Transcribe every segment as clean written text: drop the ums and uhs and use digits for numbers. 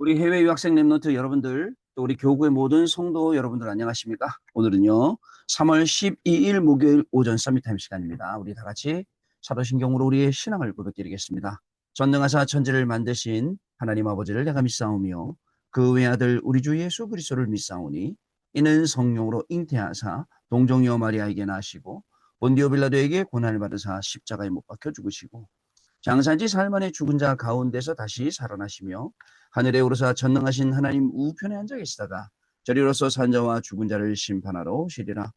우리 해외 유학생 랩런트 여러분들, 또 우리 교구의 모든 성도 여러분들 안녕하십니까? 오늘은요, 3월 12일 목요일 오전 서밋타임 시간입니다. 우리 다 같이 사도신경으로 우리의 신앙을 고백드리겠습니다. 전능하사 천지를 만드신 하나님 아버지를 내가 믿사오며 그 외아들 우리 주 예수 그리스도를 믿사오니 이는 성령으로 잉태하사 동정녀 마리아에게 나시고 본디오 빌라도에게 고난을 받으사 십자가에 못 박혀 죽으시고 장사지 살만의 죽은 자 가운데서 다시 살아나시며 하늘에 오르사 전능하신 하나님 우편에 앉아 계시다가 저리로서 산자와 죽은 자를 심판하러 오시리라.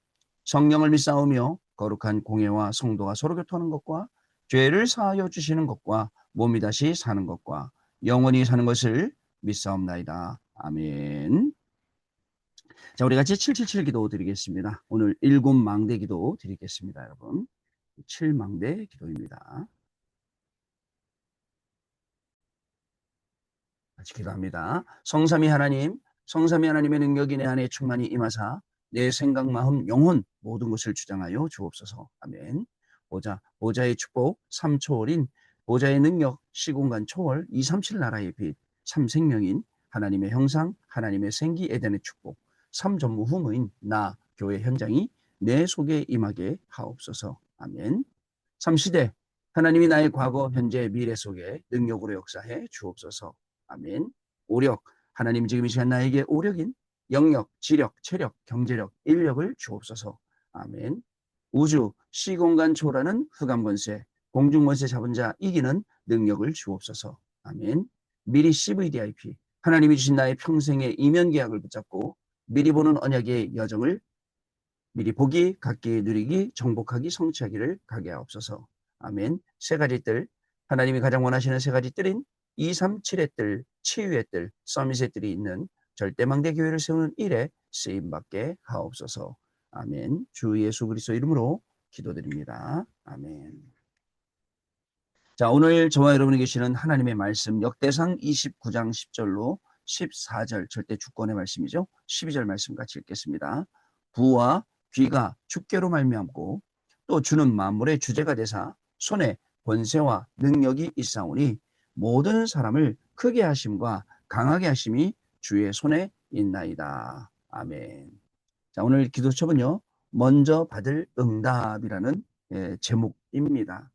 성령을 믿사오며 거룩한 공예와 성도가 서로 교통하는 것과 죄를 사하여 주시는 것과 몸이 다시 사는 것과 영원히 사는 것을 믿사옵나이다. 아멘. 자, 우리 같이 777 기도 드리겠습니다. 오늘 7망대 기도 드리겠습니다, 여러분. 7망대 기도입니다. 같이 기도합니다. 성삼위 하나님, 성삼위 하나님의 능력이 내 안에 충만히 임하사 내 생각, 마음, 영혼 모든 것을 주장하여 주옵소서. 아멘. 보좌의 축복, 삼초월인 보좌의 능력, 시공간 초월, 237 나라의 빛, 삼생명인 하나님의 형상, 하나님의 생기, 에덴의 축복, 삼전무후무인 나 교회 현장이 내 속에 임하게 하옵소서. 아멘. 삼시대 하나님이 나의 과거, 현재, 미래 속에 능력으로 역사해 주옵소서. 아멘. 오력 하나님 지금 이 시간 나에게 오력인 영력, 지력, 체력, 경제력, 인력을 주옵소서. 아멘. 우주, 시공간 초월하는 흑암권세, 공중권세 잡은 자 이기는 능력을 주옵소서. 아멘. 미리 CVDIP 하나님이 주신 나의 평생의 이면계약을 붙잡고 미리 보는 언약의 여정을 미리 보기, 갖기, 누리기, 정복하기, 성취하기를 가게 하옵소서. 아멘. 세 가지 뜰, 하나님이 가장 원하시는 세 가지 뜰인 237의 뜰, 치유의 뜰, 서밋의 뜰이 있는 절대망대 교회를 세우는 일에 쓰임받게 하옵소서. 아멘. 주 예수 그리스도 이름으로 기도드립니다. 아멘. 자, 오늘 저와 여러분이 계시는 하나님의 말씀 역대상 29장 10절로 14절 절대 주권의 말씀이죠. 12절 말씀 같이 읽겠습니다. 부와 귀가 주께로 말미암고 또 주는 만물의 주제가 되사 손에 권세와 능력이 있사오니 모든 사람을 크게 하심과 강하게 하심이 주의 손에 있나이다. 아멘. 자, 오늘 기도첩은요. 먼저 받을 응답이라는 제목입니다.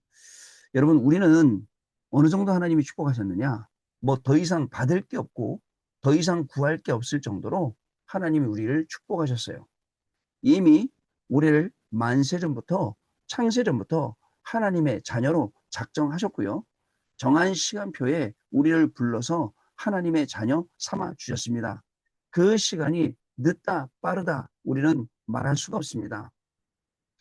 여러분, 우리는 어느 정도 하나님이 축복하셨느냐? 뭐 더 이상 받을 게 없고 더 이상 구할 게 없을 정도로 하나님이 우리를 축복하셨어요. 이미 우리를 만세전부터 창세전부터 하나님의 자녀로 작정하셨고요. 정한 시간표에 우리를 불러서 하나님의 자녀 삼아 주셨습니다. 그 시간이 늦다 빠르다 우리는 말할 수가 없습니다.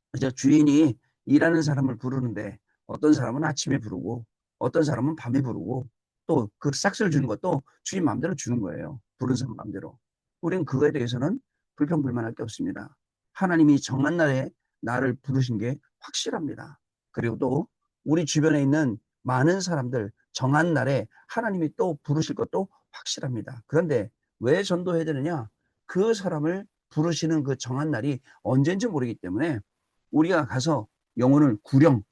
그래서 주인이 일하는 사람을 부르는데 어떤 사람은 아침에 부르고 어떤 사람은 밤에 부르고 또 그 싹스를 주는 것도 주인 마음대로 주는 거예요. 부른 사람 마음대로. 우리는 그거에 대해서는 불평불만할 게 없습니다. 하나님이 정한 날에 나를 부르신 게 확실합니다. 그리고 또 우리 주변에 있는 많은 사람들 정한 날에 하나님이 또 부르실 것도 확실합니다. 그런데 왜 전도해야 되느냐? 그 사람을 부르시는 그 정한 날이 언제인지 모르기 때문에 우리가 가서 영혼을 구령,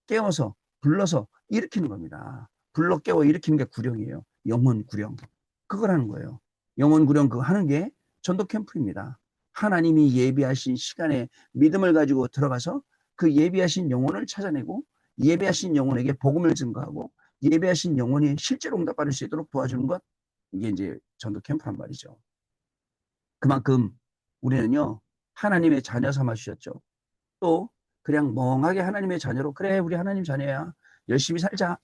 깨워서, 불러서 일으키는 겁니다. 불러 깨워 일으키는 게 구령이에요. 영혼 구령. 그걸 하는 거예요. 영혼 구령 그거 하는 게 전도 캠프입니다. 하나님이 예비하신 시간에 믿음을 가지고 들어가서 그 예비하신 영혼을 찾아내고 예비하신 영혼에게 복음을 증거하고 예비하신 영혼이 실제로 응답받을 수 있도록 도와주는 것, 이게 이제 전도 캠프란 말이죠. 그만큼 우리는요, 하나님의 자녀 삼아 주셨죠. 또 그냥 멍하게 하나님의 자녀로 그래 우리 하나님 자녀야 열심히 살자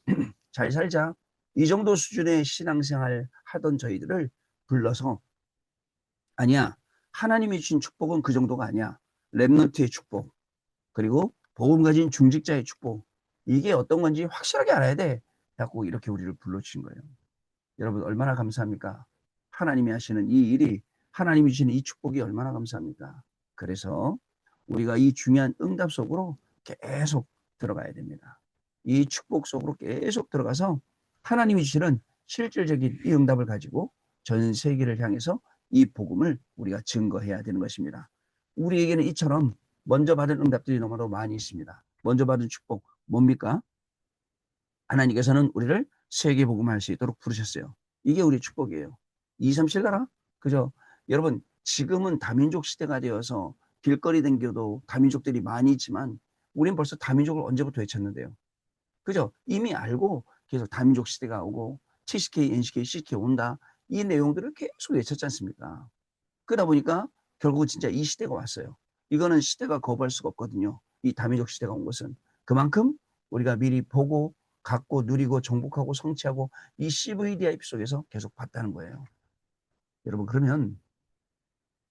잘 살자 이 정도 수준의 신앙생활 하던 저희들을 불러서 아니야 하나님이 주신 축복은 그 정도가 아니야 렘넌트의 축복 그리고 복음 가진 중직자의 축복 이게 어떤 건지 확실하게 알아야 돼 라고 이렇게 우리를 불러주신 거예요. 여러분 얼마나 감사합니까? 하나님이 하시는 이 일이 하나님이 주시는 이 축복이 얼마나 감사합니까? 그래서 우리가 이 중요한 응답 속으로 계속 들어가야 됩니다. 이 축복 속으로 계속 들어가서 하나님이 주시는 실질적인 이 응답을 가지고 전 세계를 향해서 이 복음을 우리가 증거해야 되는 것입니다. 우리에게는 이처럼 먼저 받은 응답들이 너무나도 많이 있습니다. 먼저 받은 축복 뭡니까? 하나님께서는 우리를 세계 복음할 수 있도록 부르셨어요. 이게 우리 축복이에요. 237 나라? 그죠? 여러분, 지금은 다민족 시대가 되어서 길거리 댕겨도 다민족들이 많이 있지만 우린 벌써 다민족을 언제부터 외쳤는데요. 그죠? 이미 알고 계속 다민족 시대가 오고 70K, NCK, CK 온다. 이 내용들을 계속 외쳤지 않습니까? 그러다 보니까 결국 진짜 이 시대가 왔어요. 이거는 시대가 거부할 수가 없거든요. 이 다민족 시대가 온 것은. 그만큼 우리가 미리 보고 갖고 누리고 정복하고 성취하고 이 CVDIP 속에서 계속 봤다는 거예요. 여러분, 그러면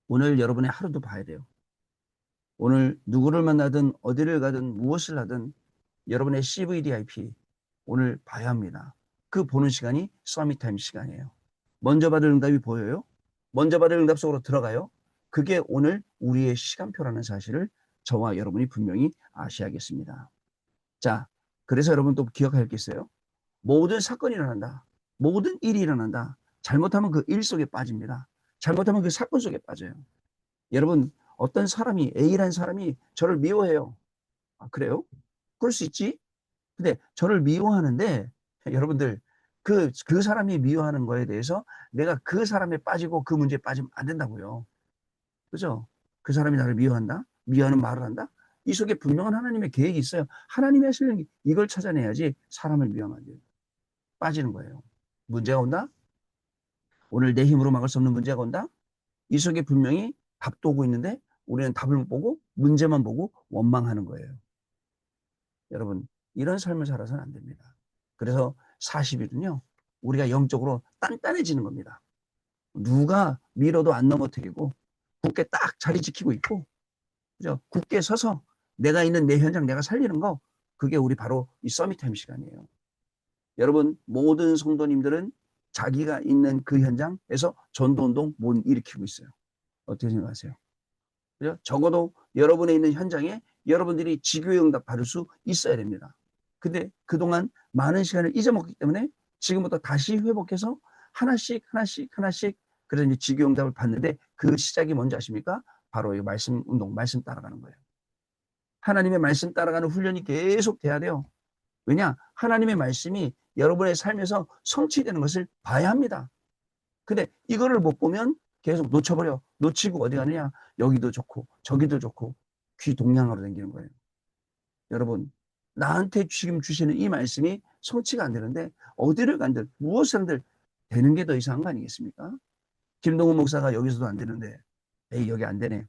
오늘 여러분의 하루도 봐야 돼요. 오늘 누구를 만나든 어디를 가든 무엇을 하든 여러분의 CVDIP 오늘 봐야 합니다. 그 보는 시간이 서밋타임 시간이에요. 먼저 받을 응답이 보여요? 먼저 받을 응답 속으로 들어가요? 그게 오늘 우리의 시간표라는 사실을 저와 여러분이 분명히 아셔야겠습니다. 자, 그래서 여러분 또 기억할 게 있어요. 모든 사건이 일어난다. 모든 일이 일어난다. 잘못하면 그 일 속에 빠집니다. 잘못하면 그 사건 속에 빠져요. 여러분, 어떤 사람이, A라는 사람이 저를 미워해요. 아, 그래요? 그럴 수 있지? 근데 저를 미워하는데, 여러분들, 그 사람이 미워하는 거에 대해서 내가 그 사람에 빠지고 그 문제에 빠지면 안 된다고요. 그죠? 그 사람이 나를 미워한다? 미워하는 말을 한다? 이 속에 분명한 하나님의 계획이 있어요. 하나님이 하시는 이걸 찾아내야지 사람을 미워하면 안 돼요. 빠지는 거예요. 문제가 온다? 오늘 내 힘으로 막을 수 없는 문제가 온다? 이 속에 분명히 답도 오고 있는데 우리는 답을 못 보고 문제만 보고 원망하는 거예요. 여러분, 이런 삶을 살아서는 안 됩니다. 그래서 40일은요, 우리가 영적으로 단단해지는 겁니다. 누가 밀어도 안 넘어뜨리고 굳게 딱 자리 지키고 있고, 그죠? 굳게 서서 내가 있는 내 현장 내가 살리는 거, 그게 우리 바로 이 서밋타임 시간이에요. 여러분, 모든 성도님들은 자기가 있는 그 현장에서 전도운동 못 일으키고 있어요. 어떻게 생각하세요? 그죠? 적어도 여러분의 있는 현장에 여러분들이 지교의 응답 받을 수 있어야 됩니다. 근데 그동안 많은 시간을 잊어먹기 때문에 지금부터 다시 회복해서 하나씩 하나씩 하나씩 그래서 이제 지교 응답을 받는데 그 시작이 뭔지 아십니까? 바로 이 말씀 운동, 말씀 따라가는 거예요. 하나님의 말씀 따라가는 훈련이 계속 돼야 돼요. 왜냐? 하나님의 말씀이 여러분의 삶에서 성취되는 것을 봐야 합니다. 근데 이거를 못 보면 계속 놓쳐버려. 놓치고 어디 가느냐? 여기도 좋고 저기도 좋고 귀 동냥하러 다니는 거예요. 여러분, 나한테 지금 주시는 이 말씀이 성취가 안 되는데 어디를 간들 무엇을 한들 되는 게 더 이상한 거 아니겠습니까? 김동훈 목사가 여기서도 안 되는데 에이 여기 안 되네.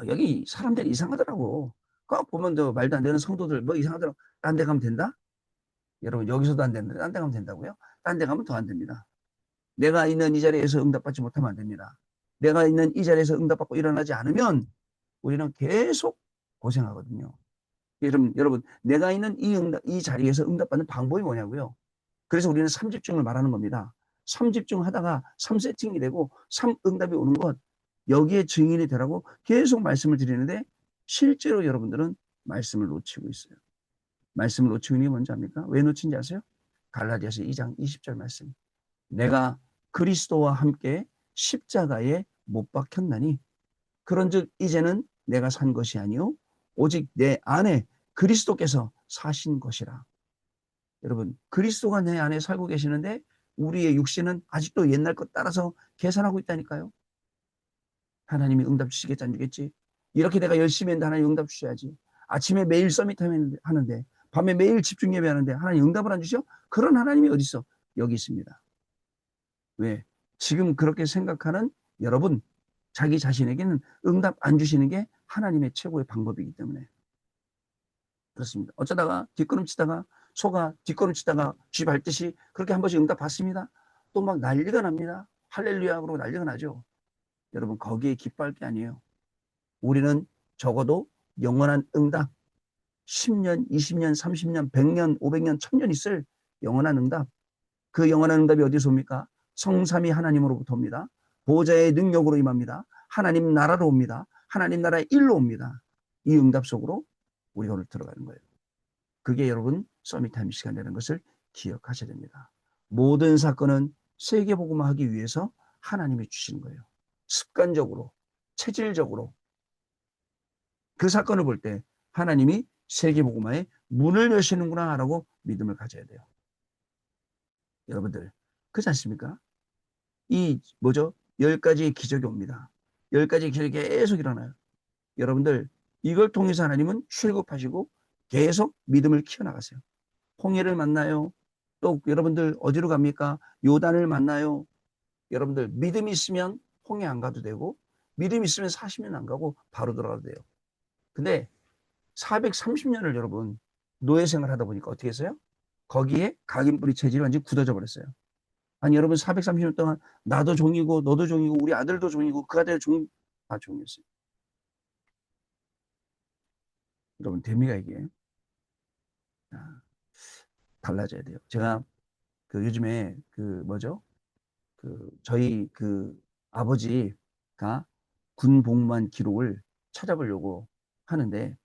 여기 사람들이 이상하더라고. 꼭 보면 더 말도 안 되는 성도들 뭐 이상하더라고. 딴 데 가면 된다? 여러분 여기서도 안 되는데 딴 데 가면 된다고요? 딴 데 가면 더 안 됩니다. 내가 있는 이 자리에서 응답받지 못하면 안 됩니다. 내가 있는 이 자리에서 응답받고 일어나지 않으면 우리는 계속 고생하거든요. 여러분, 내가 있는 이 자리에서 응답받는 방법이 뭐냐고요? 그래서 우리는 3집중을 말하는 겁니다. 3집중 하다가 3세팅이 되고 3응답이 오는 것, 여기에 증인이 되라고 계속 말씀을 드리는데 실제로 여러분들은 말씀을 놓치고 있어요. 말씀을 놓치고 있는 게 뭔지 압니까? 왜 놓친지 아세요? 갈라디아서 2장 20절 말씀. 내가 그리스도와 함께 십자가에 못 박혔나니 그런즉 이제는 내가 산 것이 아니요 오직 내 안에 그리스도께서 사신 것이라. 여러분, 그리스도가 내 안에 살고 계시는데 우리의 육신은 아직도 옛날 것 따라서 계산하고 있다니까요. 하나님이 응답 주시겠지 안 주겠지? 이렇게 내가 열심히 했는데 하나님 응답 주셔야지. 아침에 매일 서밋 하는데 밤에 매일 집중 예배하는데 하나님 응답을 안 주셔? 그런 하나님이 어디 있어? 여기 있습니다. 왜? 지금 그렇게 생각하는 여러분, 자기 자신에게는 응답 안 주시는 게 하나님의 최고의 방법이기 때문에 그렇습니다. 어쩌다가 뒷걸음치다가 소가 뒷걸음치다가 쥐 밟듯이 그렇게 한 번씩 응답 받습니다. 또 막 난리가 납니다. 할렐루야 그러고 난리가 나죠. 여러분 거기에 기뻐할 게 아니에요. 우리는 적어도 영원한 응답 10년, 20년, 30년, 100년, 500년, 1000년 있을 영원한 응답. 그 영원한 응답이 어디서 옵니까? 성삼위 하나님으로부터 옵니다. 보호자의 능력으로 임합니다. 하나님 나라로 옵니다. 하나님 나라의 일로 옵니다. 이 응답 속으로 우리가 오늘 들어가는 거예요. 그게 여러분 서밋타임 시간 되는 것을 기억하셔야 됩니다. 모든 사건은 세계복음화하기 위해서 하나님이 주시는 거예요. 습관적으로, 체질적으로 그 사건을 볼 때 하나님이 세계복음화에 문을 여시는구나라고 믿음을 가져야 돼요. 여러분들 그렇지 않습니까? 이 뭐죠? 10가지의 기적이 옵니다. 10가지의 기적이 계속 일어나요. 여러분들 이걸 통해서 하나님은 출급하시고 계속 믿음을 키워나가세요. 홍해를 만나요. 또 여러분들 어디로 갑니까? 요단을 만나요. 여러분들 믿음이 있으면 홍해 안 가도 되고 믿음이 있으면 40년 안 가고 바로 돌아가도 돼요. 근데 430년을 여러분 노예 생활하다 보니까 어떻게 했어요? 거기에 각인뿌리 체질이 완전히 굳어져 버렸어요. 아니 여러분 430년 동안 나도 종이고 너도 종이고 우리 아들도 종이고 그 아들 다 종이었어요. 여러분 됩니까 이게? 달라져야 돼요. 제가 그 요즘에 그 뭐죠? 그 저희 그 아버지가 군 복무한 기록을 찾아보려고 하는데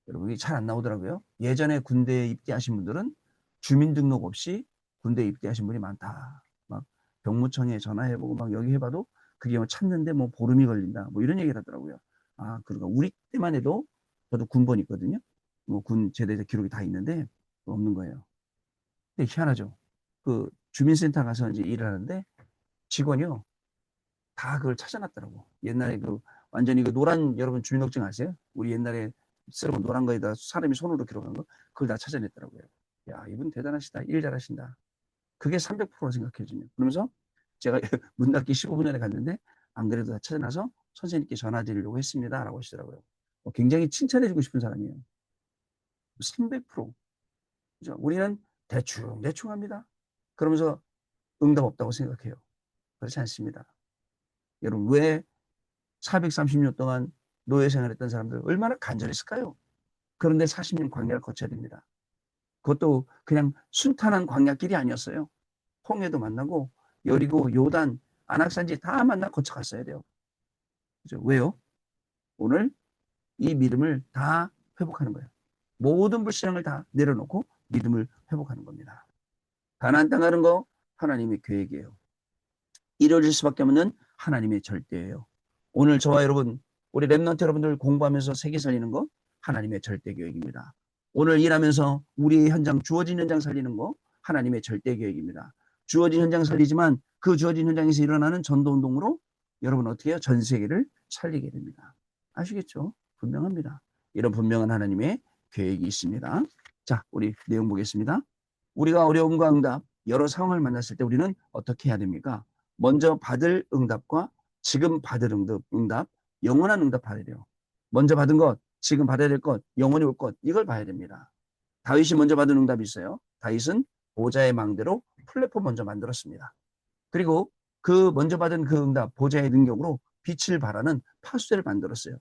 여러분 이게 잘 안 나오더라고요. 예전에 군대에 입대하신 분들은 주민등록 없이 군대에 입대하신 분이 많다. 막 병무청에 전화해보고 막 여기 해봐도 그게 뭐 찾는데 뭐 보름이 걸린다. 뭐 이런 얘기를 하더라고요. 아, 그러니까 우리 때만 해도 저도 군번이 있거든요. 뭐 군 제대에서 기록이 다 있는데 없는 거예요. 근데 희한하죠. 그 주민센터 가서 이제 일을 하는데 직원이요. 다 그걸 찾아놨더라고. 옛날에 그 완전히 그 노란 여러분 주민등록증 아세요? 우리 옛날에 쓰라고 노란 거에다 사람이 손으로 기록한 거 그걸 다 찾아냈더라고요. 야, 이분 대단하시다. 일 잘하신다. 그게 300% 생각해주면. 그러면서 제가 문 닫기 15분 전에 갔는데 안 그래도 다 찾아놔서 선생님께 전화 드리려고 했습니다. 라고 하시더라고요. 굉장히 칭찬해주고 싶은 사람이에요. 300%. 그죠? 우리는 대충 합니다. 그러면서 응답 없다고 생각해요. 그렇지 않습니다. 여러분, 왜 430년 동안 노예 생활했던 사람들 얼마나 간절했을까요? 그런데 40년 광야를 거쳐야 됩니다. 그것도 그냥 순탄한 광야길이 아니었어요. 홍해도 만나고 여리고 요단 안악산지 다 만나 거쳐갔어야 돼요. 그죠? 왜요? 오늘 이 믿음을 다 회복하는 거예요. 모든 불신앙을 다 내려놓고 믿음을 회복하는 겁니다. 가나안 땅 가는 거 하나님의 계획이에요. 이루어질 수밖에 없는 하나님의 절대예요. 오늘 저와 여러분, 우리 랩런트 여러분들 공부하면서 세계 살리는 거 하나님의 절대 계획입니다. 오늘 일하면서 우리의 현장, 주어진 현장 살리는 거 하나님의 절대 계획입니다. 주어진 현장 살리지만 그 주어진 현장에서 일어나는 전도운동으로 여러분 어떻게 해요? 전 세계를 살리게 됩니다. 아시겠죠? 분명합니다. 이런 분명한 하나님의 계획이 있습니다. 자, 우리 내용 보겠습니다. 우리가 어려움과 응답, 여러 상황을 만났을 때 우리는 어떻게 해야 됩니까? 먼저 받을 응답과 지금 받을 응답, 영원한 응답 받아야 돼요. 먼저 받은 것, 지금 받아야 될 것, 영원히 올 것, 이걸 봐야 됩니다. 다윗이 먼저 받은 응답이 있어요. 다윗은 보좌의 망대로 플랫폼 먼저 만들었습니다. 그리고 그 먼저 받은 그 응답, 보좌의 능력으로 빛을 발하는 파수대를 만들었어요.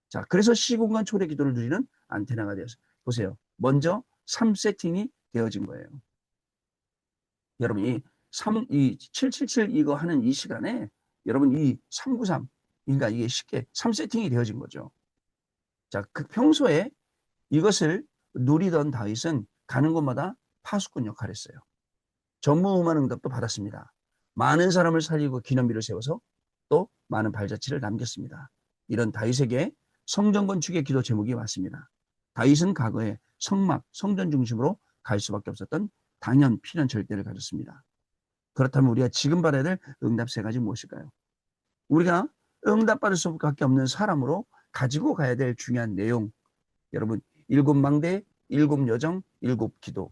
자, 그래서 시공간 초래 기도를 누리는 안테나가 되었어요. 보세요. 먼저 3세팅이 되어진 거예요. 여러분, 이 777 이거 하는 이 시간에 여러분 이 393, 그러니까 이게 쉽게 3세팅이 되어진 거죠. 자, 그 평소에 이것을 누리던 다윗은 가는 곳마다 파수꾼 역할을 했어요. 전무후무한 응답도 받았습니다. 많은 사람을 살리고 기념비를 세워서 또 많은 발자취를 남겼습니다. 이런 다윗에게 성전 건축의 기도 제목이 왔습니다. 다윗은 과거에 성막, 성전 중심으로 갈 수밖에 없었던 당연, 필연, 절대를 가졌습니다. 그렇다면 우리가 지금 받아야 될 응답 세 가지 무엇일까요? 우리가 응답받을 수밖에 없는 사람으로 가지고 가야 될 중요한 내용. 여러분, 7망대, 7여정, 7기도,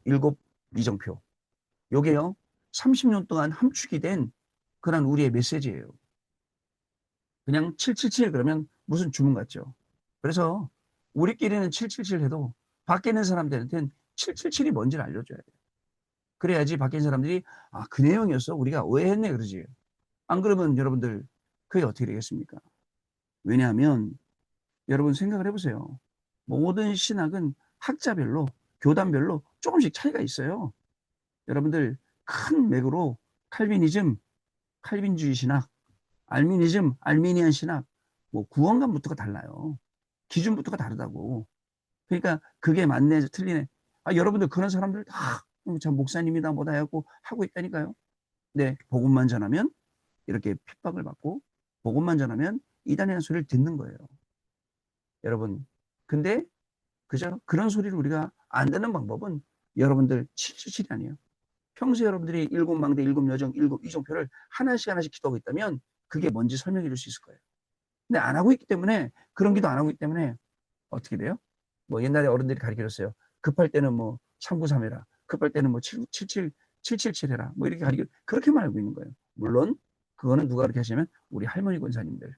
7이정표. 요게요, 30년 동안 함축이 된 그런 우리의 메시지예요. 그냥 777 그러면 무슨 주문 같죠? 그래서 우리끼리는 777 해도 밖에 있는 사람들한테는 777이 뭔지를 알려줘야 돼요. 그래야지 밖에 있는 사람들이 아, 그 내용이었어? 우리가 오해했네 그러지. 안 그러면 여러분들 그게 어떻게 되겠습니까? 왜냐하면 여러분 생각을 해보세요. 모든 신학은 학자별로 교단별로 조금씩 차이가 있어요. 여러분들 큰 맥으로 칼빈이즘, 칼빈주의 신학, 알미니즘, 알미니안 신학, 뭐 구원관부터가 달라요. 기준부터가 다르다고. 그러니까 그게 맞네, 틀리네. 아, 여러분들 그런 사람들 다 참 목사님이다 뭐다 해갖고 하고 있다니까요. 네, 복음만 전하면 이렇게 핍박을 받고 복음만 전하면 이단이라는 소리를 듣는 거예요. 여러분. 근데 그저 그런 소리를 우리가 안 듣는 방법은 여러분들 777이 아니에요. 평소에 여러분들이 일곱 망대, 일곱 여정, 일곱 이종표를 하나씩 하나씩 기도하고 있다면 그게 뭔지 설명해 줄 수 있을 거예요. 근데 안 하고 있기 때문에, 그런 기도 안 하고 있기 때문에 어떻게 돼요? 뭐 옛날에 어른들이 가르쳐줬어요. 급할 때는 뭐 393 해라. 급할 때는 뭐 777 해라. 뭐 이렇게 그렇게만 알고 있는 거예요. 물론 그거는 누가 그렇게 하시냐면 우리 할머니 권사님들.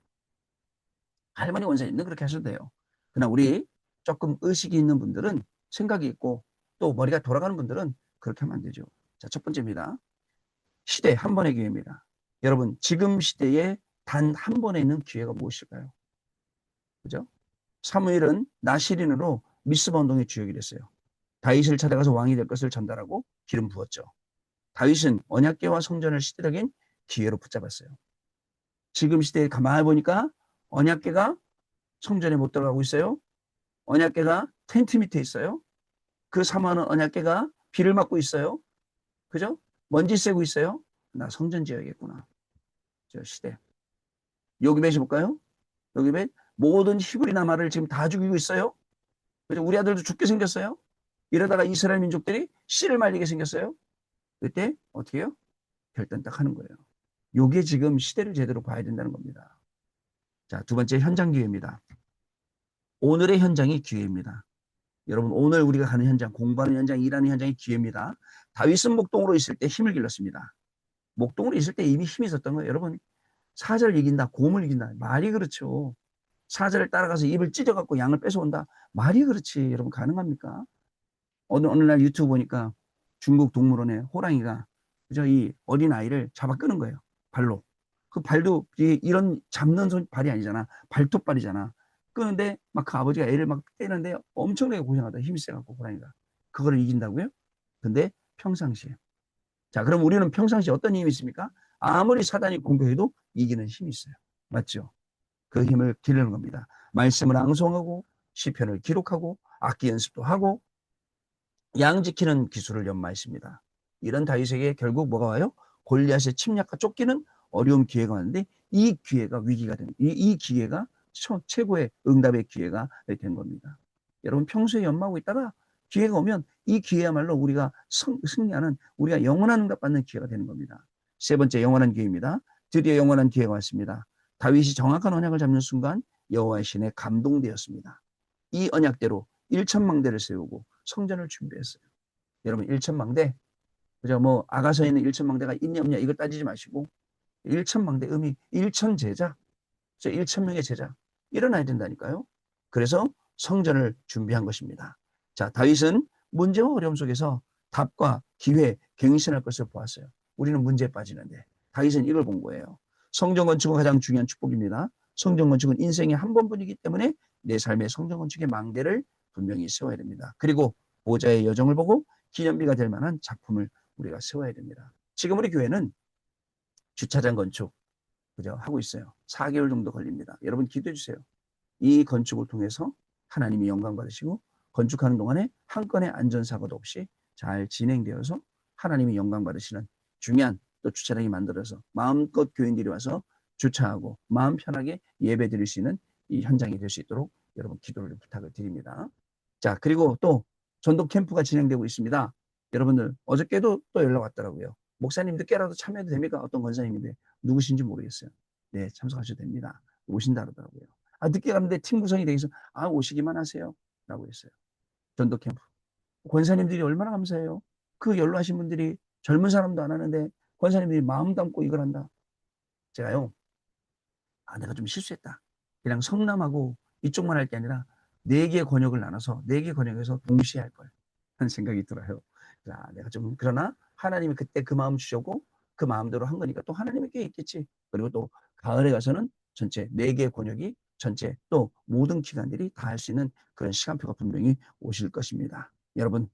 할머니 권사님들 그렇게 하셔도 돼요. 그러나 우리 조금 의식이 있는 분들은, 생각이 있고 또 머리가 돌아가는 분들은 그렇게 하면 안 되죠. 자, 첫 번째입니다. 시대 한 번의 기회입니다. 여러분, 지금 시대에 단 한 번에 있는 기회가 무엇일까요? 그죠? 사무엘은 나시린으로 미스바 운동의 주역이 됐어요. 다윗을 찾아가서 왕이 될 것을 전달하고 기름 부었죠. 다윗은 언약궤와 성전을 시들어긴 기회로 붙잡았어요. 지금 시대에 가만히 보니까 언약궤가 성전에 못 들어가고 있어요. 언약궤가 텐트 밑에 있어요. 그 사모하는 언약궤가 비를 맞고 있어요. 그죠? 먼지 쐬고 있어요. 나 성전 지어야겠구나. 저 시대. 요기벳이 볼까요? 요기벳 모든 히브리 나라를 지금 다 죽이고 있어요. 그죠? 우리 아들도 죽게 생겼어요. 이러다가 이스라엘 민족들이 씨를 말리게 생겼어요. 그때 어떻게 해요? 결단 딱 하는 거예요. 요게 지금 시대를 제대로 봐야 된다는 겁니다. 자, 두 번째 현장 기회입니다. 오늘의 현장이 기회입니다. 여러분, 오늘 우리가 가는 현장, 공부하는 현장, 일하는 현장이 기회입니다. 다윗은 목동으로 있을 때 힘을 길렀습니다. 목동으로 있을 때 이미 힘이 있었던 거예요. 여러분, 사자를 이긴다, 곰을 이긴다. 말이 그렇죠. 사자를 따라가서 입을 찢어갖고 양을 뺏어온다. 말이 그렇지. 여러분, 가능합니까? 어느 날 유튜브 보니까 중국 동물원에 호랑이가, 그죠? 이 어린 아이를 잡아 끄는 거예요. 발로. 그 발도 이런 잡는 발이 아니잖아. 발톱발이잖아. 끄는데 막 그 아버지가 애를 막 때리는데 엄청나게 고생하다. 힘이 세갖고 호랑이가. 그거를 이긴다고요? 근데 평상시에. 자, 그럼 우리는 평상시에 어떤 힘이 있습니까? 아무리 사단이 공격해도 이기는 힘이 있어요. 맞죠? 그 힘을 기르는 겁니다. 말씀을 앙송하고 시편을 기록하고 악기 연습도 하고 양 지키는 기술을 연마했습니다. 이런 다윗에게 결국 뭐가 와요? 골리앗의 침략과 쫓기는 어려운 기회가 왔는데 이 기회가 위기가 된, 이 기회가 최고의 응답의 기회가 된 겁니다. 여러분, 평소에 연마하고 있다가 기회가 오면 이 기회야말로 우리가 승리하는, 우리가 영원한 응답 받는 기회가 되는 겁니다. 세 번째, 영원한 기회입니다. 드디어 영원한 기회가 왔습니다. 다윗이 정확한 언약을 잡는 순간 여호와의 신에 감동되었습니다. 이 언약대로 1천망대를 세우고 성전을 준비했어요. 여러분, 1천망대, 그죠? 뭐 아가서에는 1천망대가 있냐 없냐 이걸 따지지 마시고 1천망대 의미 1천제자, 1천명의 제자 일어나야 된다니까요. 그래서 성전을 준비한 것입니다. 자, 다윗은 문제와 어려움 속에서 답과 기회, 갱신할 것을 보았어요. 우리는 문제에 빠지는데 다윗은 이걸 본 거예요. 성전 건축은 가장 중요한 축복입니다. 성전 건축은 인생의 한 번뿐이기 때문에 내 삶의 성전 건축의 망대를 분명히 세워야 됩니다. 그리고 보좌의 여정을 보고 기념비가 될 만한 작품을 우리가 세워야 됩니다. 지금 우리 교회는 주차장 건축, 그죠? 하고 있어요. 4개월 정도 걸립니다. 여러분 기도해 주세요. 이 건축을 통해서 하나님이 영광 받으시고 건축하는 동안에 한 건의 안전사고도 없이 잘 진행되어서 하나님이 영광 받으시는 중요한 또 주차장이 만들어서 마음껏 교인들이 와서 주차하고 마음 편하게 예배 드릴 수 있는 이 현장이 될 수 있도록 여러분 기도를 부탁을 드립니다. 자, 그리고 또 전도 캠프가 진행되고 있습니다. 여러분들 어저께도 또 연락 왔더라고요. 목사님 늦게라도 참여해도 됩니까? 어떤 권사님인데 누구신지 모르겠어요. 네, 참석하셔도 됩니다. 오신다 그러더라고요. 아, 늦게 갔는데 팀 구성이 돼 있어. 아, 오시기만 하세요. 라고 했어요. 전도 캠프. 권사님들이 얼마나 감사해요. 그 연로하신 분들이 젊은 사람도 안 하는데 권사님들이 마음 담고 이걸 한다. 제가요, 아, 내가 좀 실수했다. 그냥 성남하고 이쪽만 할 게 아니라 4개의 권역을 나눠서 4개 권역에서 동시에 할 걸 하는 생각이 들어요. 자, 내가 좀, 그러나 하나님이 그때 그 마음 주셨고 그 마음대로 한 거니까 또 하나님의 게 있겠지. 그리고 또 가을에 가서는 전체 4개의 권역이 전체 또 모든 기관들이 다 할 수 있는 그런 시간표가 분명히 오실 것입니다. 여러분,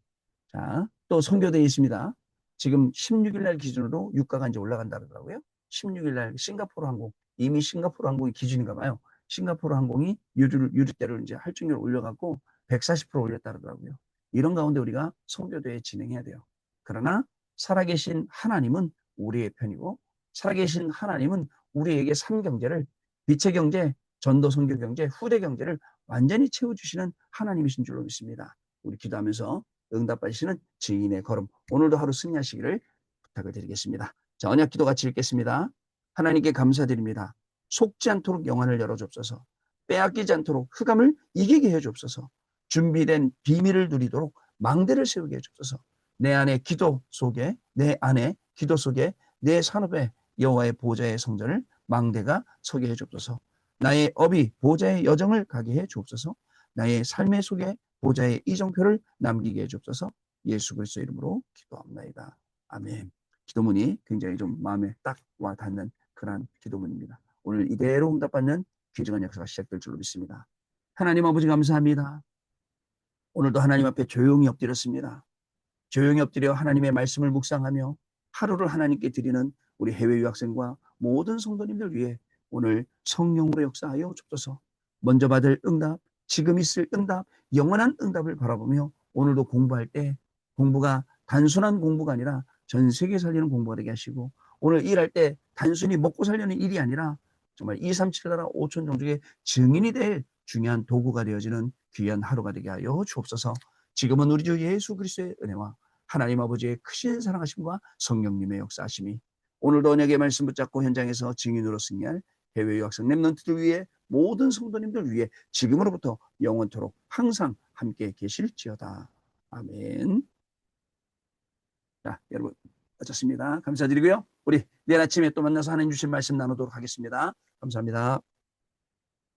자, 또 선교대회 있습니다. 지금 16일 날 기준으로 유가가 이제 올라간다 그러더라고요. 16일 날 싱가포르 항공, 이미 싱가포르 항공이 기준인가 봐요. 싱가포르 항공이 유류대를 이제 할증률을 올려갖고 140% 올렸다 그러더라고요. 이런 가운데 우리가 선교대회 진행해야 돼요. 그러나 살아계신 하나님은 우리의 편이고 살아계신 하나님은 우리에게 삶경제를, 빛의 경제, 전도 선교 경제, 후대 경제를 완전히 채워주시는 하나님이신 줄로 믿습니다. 우리 기도하면서 응답받으시는 증인의 걸음, 오늘도 하루 승리하시기를 부탁을 드리겠습니다. 자, 언약 기도 같이 읽겠습니다. 하나님께 감사드립니다. 속지 않도록 영안을 열어주옵소서. 빼앗기지 않도록 흑암을 이기게 해주옵소서. 준비된 비밀을 누리도록 망대를 세우게 해주옵소서. 내 안에 기도 속에 내 산업에 여호와의 보좌의 성전을 망대가 서게 해주옵소서. 나의 업이 보좌의 여정을 가게 해주옵소서. 나의 삶의 속에 보좌의 이정표를 남기게 해주옵소서. 예수 그리스도 이름으로 기도합나이다. 아멘. 기도문이 굉장히 좀 마음에 딱 와 닿는 그런 기도문입니다. 오늘 이대로 응답받는 귀중한 역사가 시작될 줄로 믿습니다. 하나님 아버지 감사합니다. 오늘도 하나님 앞에 조용히 엎드렸습니다. 조용히 엎드려 하나님의 말씀을 묵상하며 하루를 하나님께 드리는 우리 해외 유학생과 모든 성도님들 위해 오늘 성령으로 역사하여 주옵소서. 먼저 받을 응답, 지금 있을 응답, 영원한 응답을 바라보며 오늘도 공부할 때 공부가 단순한 공부가 아니라 전 세계 살리는 공부가 되게 하시고, 오늘 일할 때 단순히 먹고 살려는 일이 아니라 정말 237 나라 5천 종족의 증인이 될 중요한 도구가 되어지는 귀한 하루가 되게 하여 주옵소서. 지금은 우리 주 예수 그리스도의 은혜와 하나님 아버지의 크신 사랑하심과 성령님의 역사하심이 오늘도 언약의 말씀 붙잡고 현장에서 증인으로 승리할 해외 유학생 렘넌트들 위해 모든 성도님들 위해 지금으로부터 영원토록 항상 함께 계실지어다. 아멘. 자, 여러분 마쳤습니다. 감사드리고요. 우리 내일 아침에 또 만나서 하나님 주신 말씀 나누도록 하겠습니다. 감사합니다.